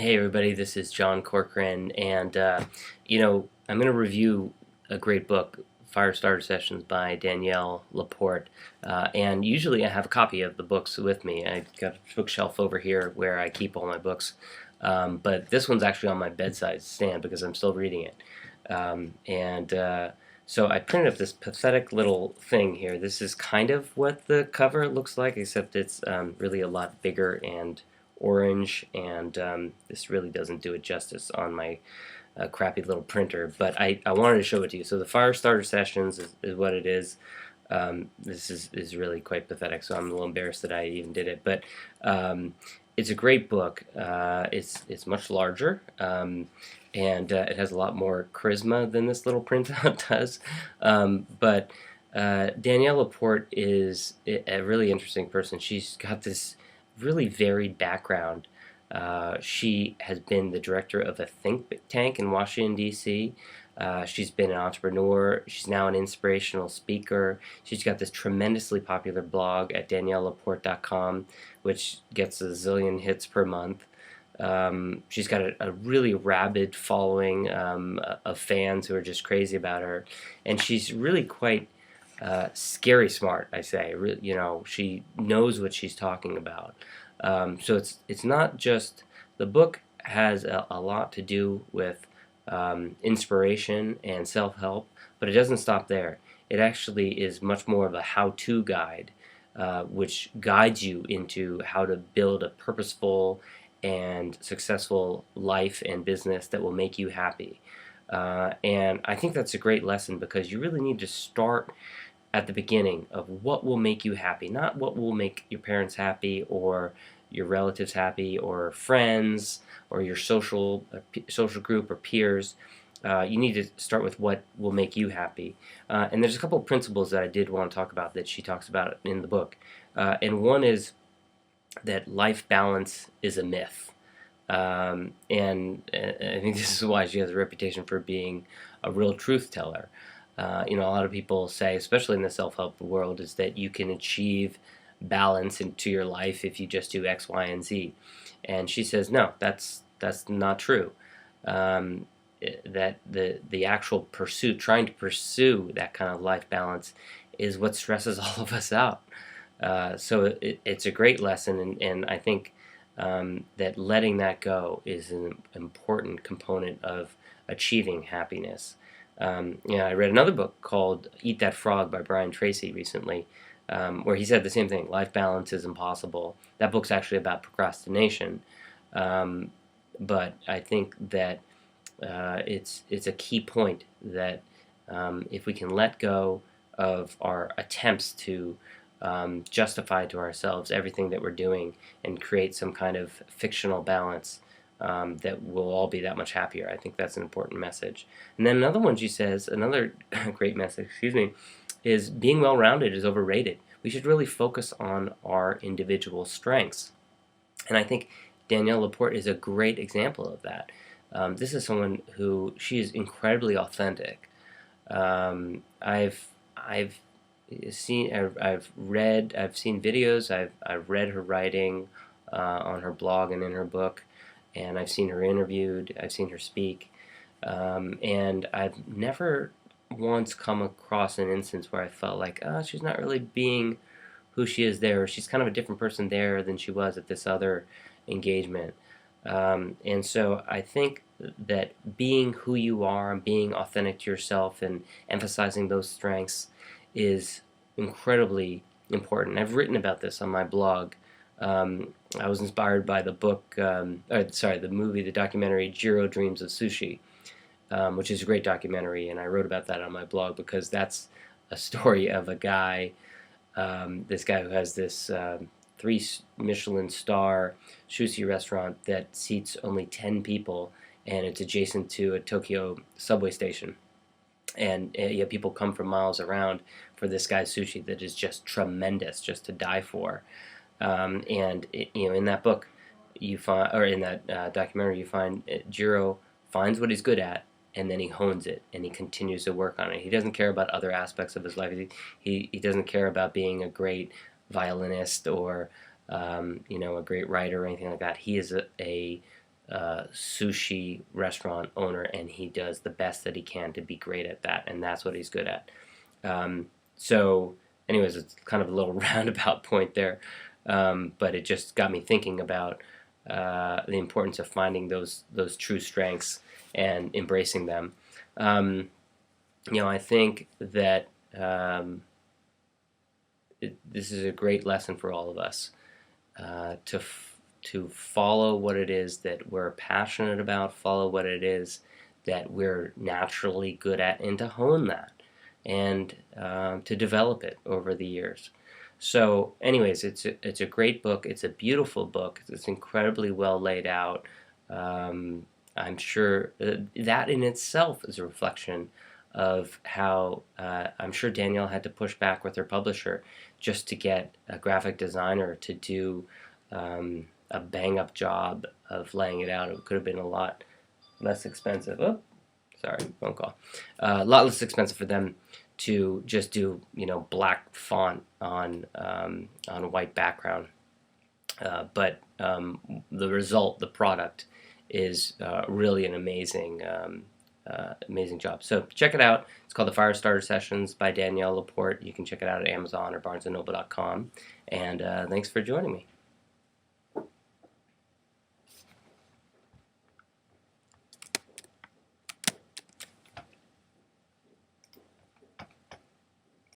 Hey everybody, this is John Corcoran, and I'm going to review a great book, Firestarter Sessions by Danielle LaPorte. And usually I have a copy of the books with me. I've got a bookshelf over here where I keep all my books, but this one's actually on my bedside stand because I'm still reading it. So I printed up this pathetic little thing here. This is kind of what the cover looks like, except it's really a lot bigger and orange, and this really doesn't do it justice on my crappy little printer, but I wanted to show it to you. So the Firestarter Sessions is what it is. This is really quite pathetic, so I'm a little embarrassed that I even did it, but it's a great book. It's much larger, and it has a lot more charisma than this little printout does. But Danielle LaPorte is a really interesting person. She's got this really varied background. She has been the director of a think tank in Washington, D.C. She's been an entrepreneur. She's now an inspirational speaker. She's got this tremendously popular blog at daniellelaporte.com, which gets a zillion hits per month. She's got a really rabid following of fans who are just crazy about her, and she's really quite scary smart. I say, she knows what she's talking about. So it's not just the book has a lot to do with inspiration and self-help, but it doesn't stop there. It actually is much more of a how-to guide, which guides you into how to build a purposeful and successful life and business that will make you happy. And I think that's a great lesson because you really need to start at the beginning of what will make you happy, not what will make your parents happy or your relatives happy or friends or your social group or peers. You need to start with what will make you happy. And there's a couple of principles that I did want to talk about that she talks about in the book. And one is that life balance is a myth. And I think this is why she has a reputation for being a real truth teller. A lot of people say, especially in the self-help world, is that you can achieve balance into your life if you just do X, Y, and Z. And she says, no, that's not true. That the actual pursuit, trying to pursue that kind of life balance, is what stresses all of us out. So it's a great lesson, and I think that letting that go is an important component of achieving happiness. I read another book called Eat That Frog by Brian Tracy recently, where he said the same thing. Life balance is impossible. That book's actually about procrastination, but I think that it's a key point that if we can let go of our attempts to justify to ourselves everything that we're doing and create some kind of fictional balance, that we'll all be that much happier. I think that's an important message. And then another one she says, another great message, is being well-rounded is overrated. We should really focus on our individual strengths. And I think Danielle LaPorte is a great example of that. This is someone who, she is incredibly authentic. I've seen, I've seen videos, I've read her writing on her blog and in her book, and I've seen her interviewed, I've seen her speak, and I've never once come across an instance where I felt like, oh, she's not really being who she is there, or she's kind of a different person there than she was at this other engagement. And so I think that being who you are and being authentic to yourself and emphasizing those strengths is incredibly important. I've written about this on my blog. I was inspired by the the movie, the documentary Jiro Dreams of Sushi, which is a great documentary, and I wrote about that on my blog because that's a story of a guy, this guy who has this three Michelin star sushi restaurant that seats only 10 people, and it's adjacent to a Tokyo subway station. And people come from miles around for this guy's sushi that is just tremendous, just to die for. In that book, you find, or in that documentary, you find Jiro finds what he's good at, and then he hones it, and he continues to work on it. He doesn't care about other aspects of his life. He doesn't care about being a great violinist or a great writer or anything like that. He is sushi restaurant owner, and he does the best that he can to be great at that, and that's what he's good at. So, anyways, it's kind of a little roundabout point there, but it just got me thinking about the importance of finding those true strengths and embracing them. I think that this is a great lesson for all of us to follow what it is that we're passionate about, follow what it is that we're naturally good at, and to hone that and to develop it over the years. So, anyways, it's a great book. It's a beautiful book. It's incredibly well laid out. I'm sure that in itself is a reflection of how I'm sure Danielle had to push back with her publisher just to get a graphic designer to do a bang-up job of laying it out. It could have been a lot less expensive. Oh, sorry, phone call. A lot less expensive for them to just do, black font on a white background. But the result, the product, is really an amazing job. So check it out. It's called the Firestarter Sessions by Danielle LaPorte. You can check it out at Amazon or BarnesandNoble.com. And thanks for joining me.